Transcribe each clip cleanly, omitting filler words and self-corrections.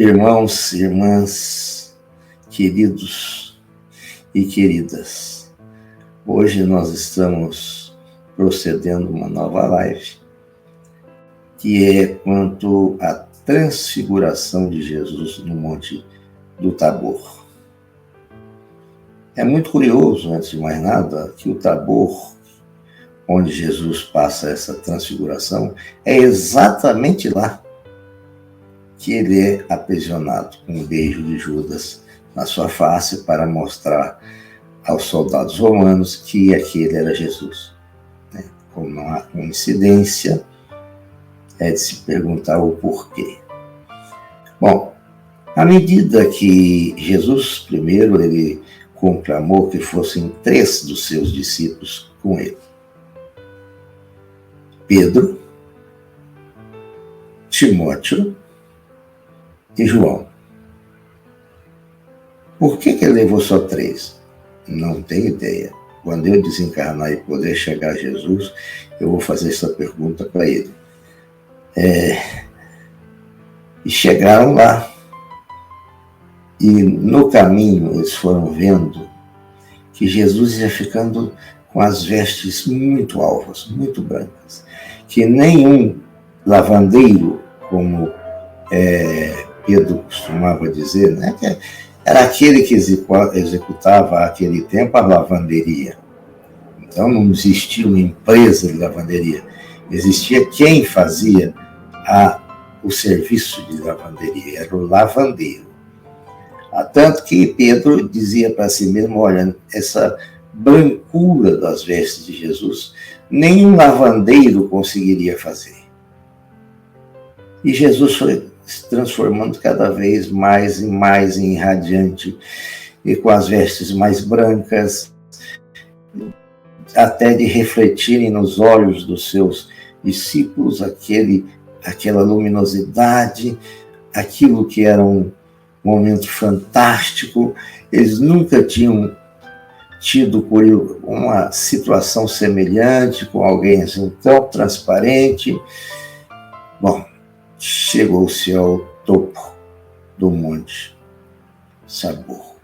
Irmãos, irmãs, queridos e queridas, hoje nós estamos procedendo uma nova live, que é quanto à transfiguração de Jesus no Monte do Tabor. É muito curioso, antes de mais nada, que o Tabor, onde Jesus passa essa transfiguração, é exatamente lá que ele é aprisionado com um beijo de Judas na sua face para mostrar aos soldados romanos que aquele era Jesus. Como não há coincidência, é de se perguntar o porquê. Bom, à medida que Jesus, primeiro, ele conclamou que fossem 3 dos seus discípulos com ele. Pedro, Timóteo e João. Por que ele levou só 3? Não tenho ideia. Quando eu desencarnar e poder chegar a Jesus, eu vou fazer essa pergunta para ele. E chegaram lá. E no caminho eles foram vendo que Jesus ia ficando com as vestes muito alvas, muito brancas, que nenhum lavandeiro, como Pedro costumava dizer, né, que era aquele que executava aquele tempo a lavanderia. Então não existia uma empresa de lavanderia, existia quem fazia o serviço de lavanderia, era o lavandeiro. Tanto que Pedro dizia para si mesmo, olha, essa brancura das vestes de Jesus, nenhum lavandeiro conseguiria fazer. E Jesus foi se transformando cada vez mais e mais em radiante, e com as vestes mais brancas, até de refletirem nos olhos dos seus discípulos aquela luminosidade, aquilo que era um momento fantástico. Eles nunca tinham tido uma situação semelhante com alguém assim tão transparente. Bom, chegou-se ao topo do Monte Tabor.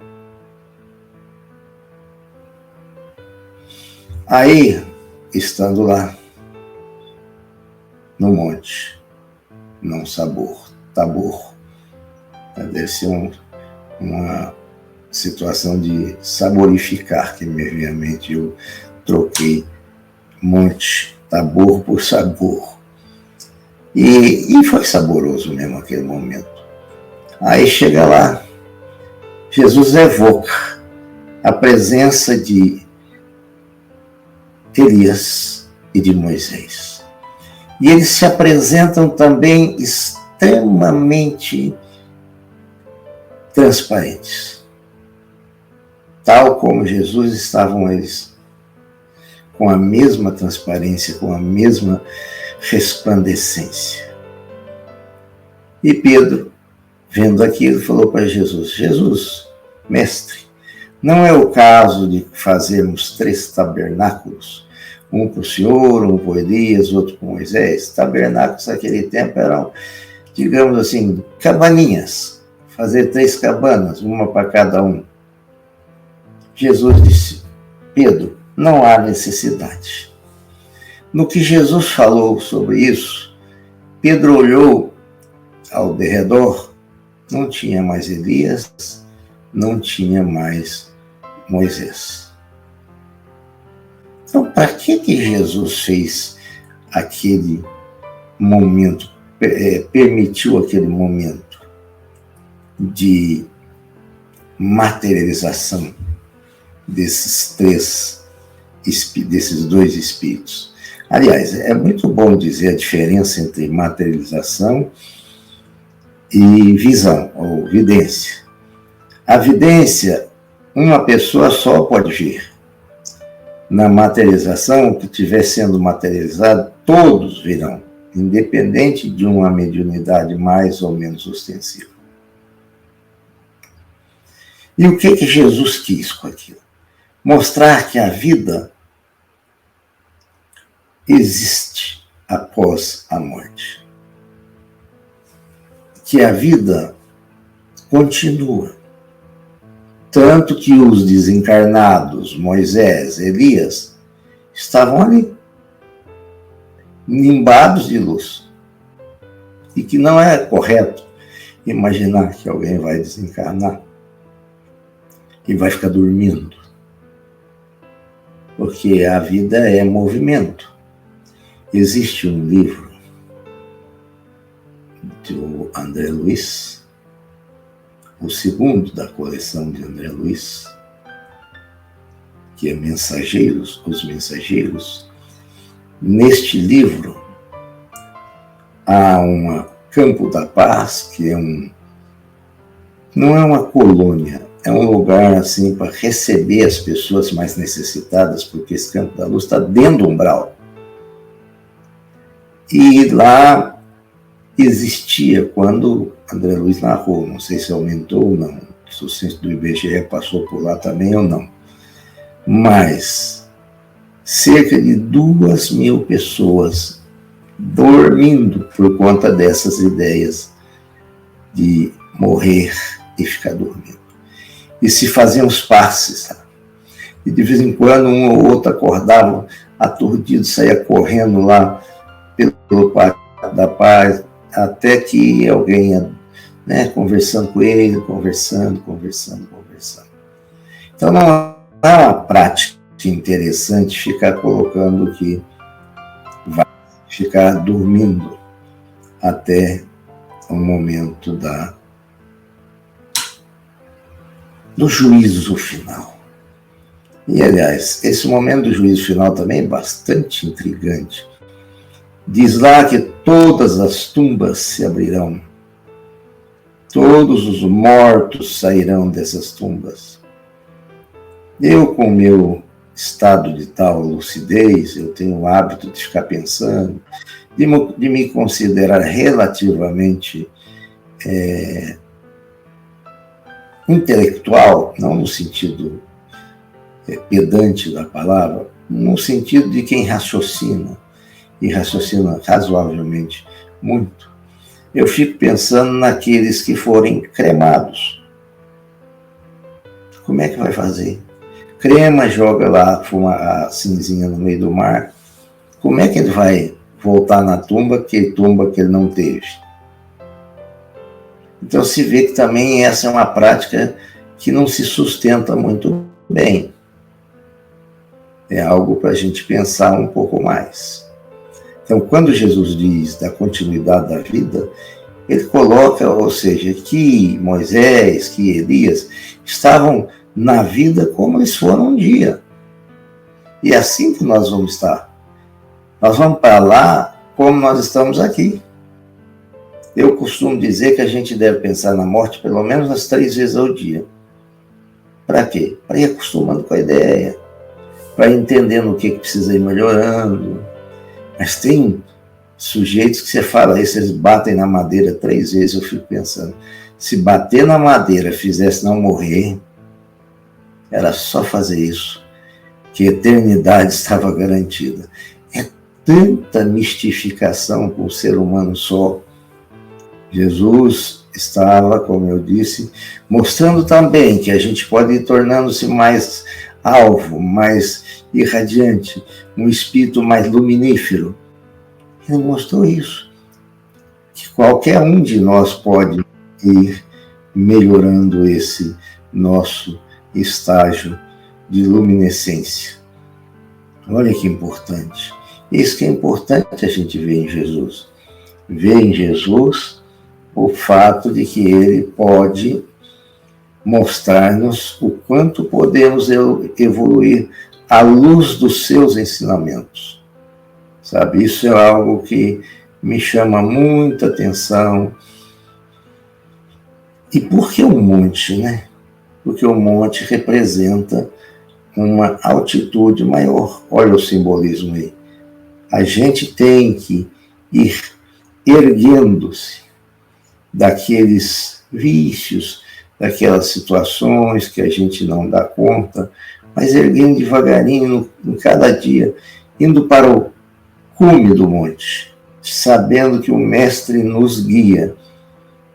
Aí, estando lá, no monte, não Tabor, deve ser uma situação de saborificar que me veio à mente. Eu troquei Monte Tabor por sabor. E foi saboroso mesmo aquele momento. Aí chega lá, Jesus evoca a presença de Elias e de Moisés. E eles se apresentam também extremamente transparentes. Tal como Jesus, estavam eles com a mesma transparência, com a mesma resplandecência. E Pedro, vendo aquilo, falou para Jesus: Jesus, mestre, não é o caso de fazermos 3 tabernáculos, um para o Senhor, um para Elias, outro para Moisés? Tabernáculos naquele tempo eram, digamos assim, cabaninhas, fazer 3 cabanas, uma para cada um. Jesus disse: Pedro, não há necessidade. No que Jesus falou sobre isso, Pedro olhou ao derredor, não tinha mais Elias, não tinha mais Moisés. Então, para que Jesus fez aquele momento, permitiu aquele momento de materialização desses 2 espíritos? Aliás, é muito bom dizer a diferença entre materialização e visão, ou vidência. A vidência, uma pessoa só pode ver. Na materialização, o que estiver sendo materializado, todos virão, independente de uma mediunidade mais ou menos ostensiva. E o que Jesus quis com aquilo? Mostrar que a vida existe após a morte. Que a vida continua. Tanto que os desencarnados, Moisés, Elias, estavam ali, nimbados de luz. E que não é correto imaginar que alguém vai desencarnar e vai ficar dormindo. Porque a vida é movimento. Existe um livro do André Luiz, o segundo da coleção de André Luiz, que é Mensageiros, Os Mensageiros. Neste livro há um Campo da Paz, que não é uma colônia, é um lugar assim para receber as pessoas mais necessitadas, porque esse Campo da Luz está dentro do umbral. E lá existia, quando André Luiz narrou, não sei se aumentou ou não, se o censo do IBGE passou por lá também ou não, mas cerca de 2.000 pessoas dormindo por conta dessas ideias de morrer e ficar dormindo. E se faziam os passes, sabe? E de vez em quando um ou outro acordava aturdido, saía correndo lá pelo Parque da Paz, até que alguém ia, né, conversando com ele, conversando. Então não é uma prática interessante ficar colocando que vai ficar dormindo até o momento do juízo final. E, aliás, esse momento do juízo final também é bastante intrigante. Diz lá que todas as tumbas se abrirão, todos os mortos sairão dessas tumbas. Eu, com meu estado de tal lucidez, eu tenho o hábito de ficar pensando, de me considerar relativamente intelectual, não no sentido pedante da palavra, no sentido de quem raciocina, e raciocina razoavelmente muito. Eu fico pensando naqueles que forem cremados. Como é que vai fazer? Crema, joga lá a cinzinha no meio do mar. Como é que ele vai voltar na tumba que ele não teve? Então se vê que também essa é uma prática que não se sustenta muito bem. É algo para a gente pensar um pouco mais. Então, quando Jesus diz da continuidade da vida, ele coloca, ou seja, que Moisés, que Elias estavam na vida como eles foram um dia. E é assim que nós vamos estar. Nós vamos para lá como nós estamos aqui. Eu costumo dizer que a gente deve pensar na morte pelo menos umas 3 vezes ao dia. Para quê? Para ir acostumando com a ideia, para ir entendendo o que precisa ir melhorando. Mas tem sujeitos que você fala, aí eles batem na madeira 3 vezes, eu fico pensando, se bater na madeira fizesse não morrer, era só fazer isso, que a eternidade estava garantida. É tanta mistificação com o ser humano só. Jesus estava, como eu disse, mostrando também que a gente pode ir tornando-se mais alvo, mais irradiante, um espírito mais luminífero. Ele mostrou isso, que qualquer um de nós pode ir melhorando esse nosso estágio de luminescência. Olha que importante. Isso que é importante a gente ver em Jesus. Ver em Jesus o fato de que ele pode mostrar-nos o quanto podemos evoluir à luz dos seus ensinamentos. Sabe, isso é algo que me chama muita atenção. E por que um monte, né? Porque o monte representa uma altitude maior. Olha o simbolismo aí. A gente tem que ir erguendo-se daqueles vícios, daquelas situações que a gente não dá conta, mas erguendo devagarinho em cada dia, indo para o cume do monte, sabendo que o Mestre nos guia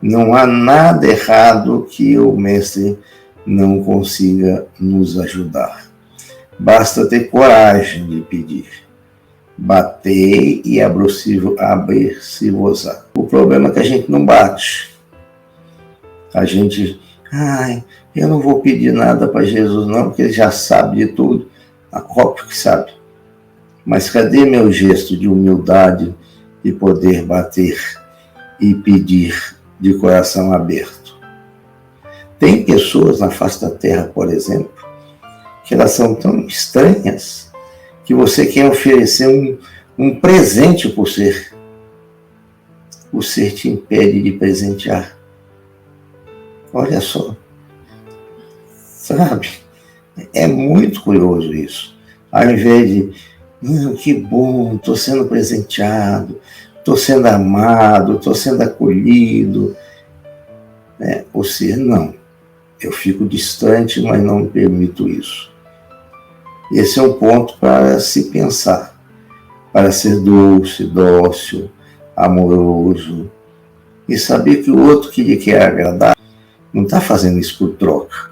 Não há nada errado que o Mestre não consiga nos ajudar. Basta ter coragem de pedir. Batei e abrir-se-vos-á. O problema é que a gente não bate. A gente, eu não vou pedir nada para Jesus não, porque ele já sabe de tudo. Óbvio que sabe. Mas cadê meu gesto de humildade de poder bater e pedir de coração aberto? Tem pessoas na face da terra, por exemplo, que elas são tão estranhas que você quer oferecer um presente por ser. O ser te impede de presentear. Olha só. Sabe? É muito curioso isso. Ao invés de, que bom, estou sendo presenteado, estou sendo amado, estou sendo acolhido. O ser, não. Eu fico distante, mas não me permito isso. Esse é um ponto para se pensar, para ser doce, dócil, amoroso, e saber que o outro que lhe quer agradar não está fazendo isso por troca,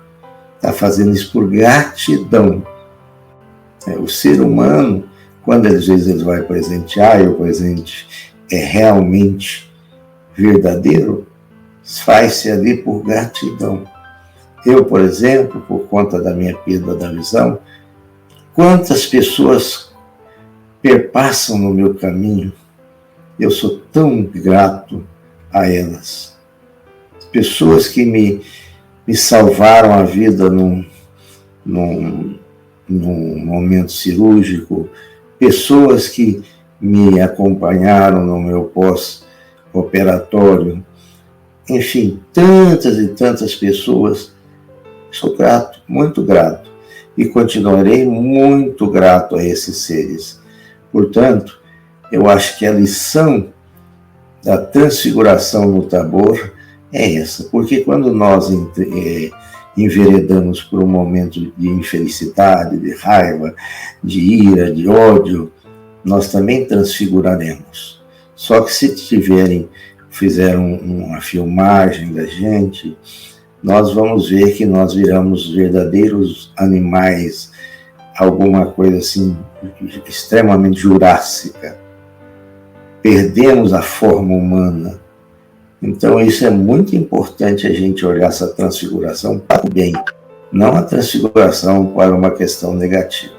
está fazendo isso por gratidão. O ser humano, quando às vezes ele vai presentear e o presente é realmente verdadeiro, faz-se ali por gratidão. Eu, por exemplo, por conta da minha perda da visão, quantas pessoas perpassam no meu caminho, eu sou tão grato a elas. Pessoas que me salvaram a vida num momento cirúrgico, pessoas que me acompanharam no meu pós-operatório, enfim, tantas e tantas pessoas. Sou grato, muito grato, e continuarei muito grato a esses seres. Portanto, eu acho que a lição da transfiguração no Tabor é essa, porque quando nós enveredamos por um momento de infelicidade, de raiva, de ira, de ódio, nós também transfiguraremos. Só que se fizeram uma filmagem da gente, nós vamos ver que nós viramos verdadeiros animais, alguma coisa assim, extremamente jurássica. Perdemos a forma humana. Então isso é muito importante a gente olhar essa transfiguração para o bem, não a transfiguração para uma questão negativa.